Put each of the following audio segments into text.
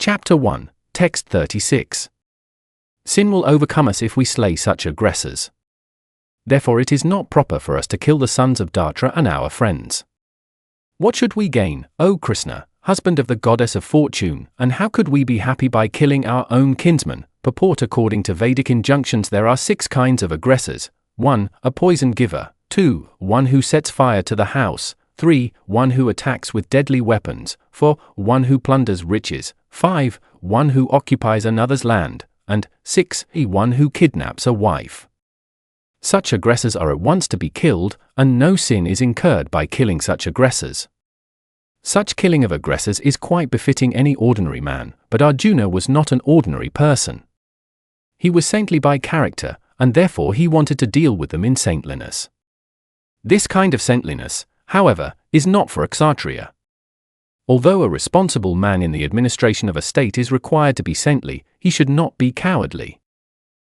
Chapter 1, Text 36. Sin will overcome us if we slay such aggressors. Therefore it is not proper for us to kill the sons of Datra and our friends. What should we gain, O Krishna, husband of the goddess of fortune, and how could we be happy by killing our own kinsmen? Purport: according to Vedic injunctions there are 6 kinds of aggressors. 1. A poison giver. 2. One who sets fire to the house. 3. One who attacks with deadly weapons. 4. One who plunders riches. 5. One who occupies another's land. And 6. One who kidnaps a wife. Such aggressors are at once to be killed, and no sin is incurred by killing such aggressors. Such killing of aggressors is quite befitting any ordinary man, but Arjuna was not an ordinary person. He was saintly by character, and therefore he wanted to deal with them in saintliness. This kind of saintliness, however, is not for a kshatriya. Although a responsible man in the administration of a state is required to be saintly, he should not be cowardly.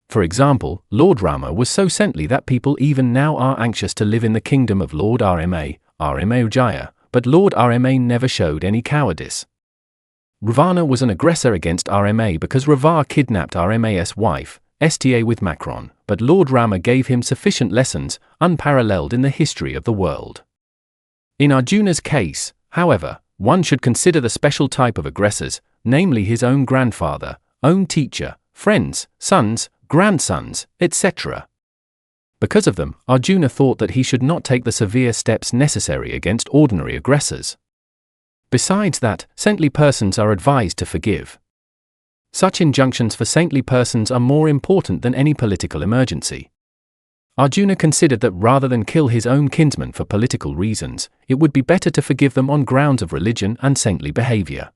For example, Lord Rama was so saintly that people even now are anxious to live in the kingdom of Lord Rama Ujaya, but Lord Rama never showed any cowardice. Ravana was an aggressor against Rama because Rava kidnapped Rama's wife, Sta with Macron, but Lord Rama gave him sufficient lessons, unparalleled in the history of the world. In Arjuna's case, however, one should consider the special type of aggressors, namely his own grandfather, own teacher, friends, sons, grandsons, etc. Because of them, Arjuna thought that he should not take the severe steps necessary against ordinary aggressors. Besides that, saintly persons are advised to forgive. Such injunctions for saintly persons are more important than any political emergency. Arjuna considered that rather than kill his own kinsmen for political reasons, it would be better to forgive them on grounds of religion and saintly behavior.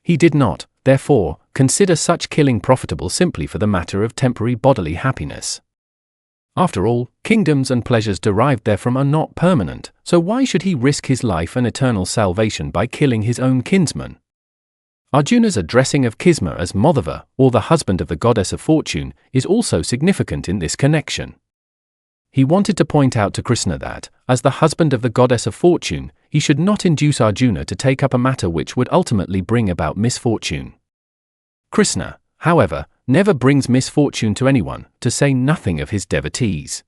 He did not, therefore, consider such killing profitable simply for the matter of temporary bodily happiness. After all, kingdoms and pleasures derived therefrom are not permanent, so why should he risk his life and eternal salvation by killing his own kinsman? Arjuna's addressing of Kisma as Madhava, or the husband of the goddess of fortune, is also significant in this connection. He wanted to point out to Krishna that, as the husband of the goddess of fortune, he should not induce Arjuna to take up a matter which would ultimately bring about misfortune. Krishna, however, never brings misfortune to anyone, to say nothing of his devotees.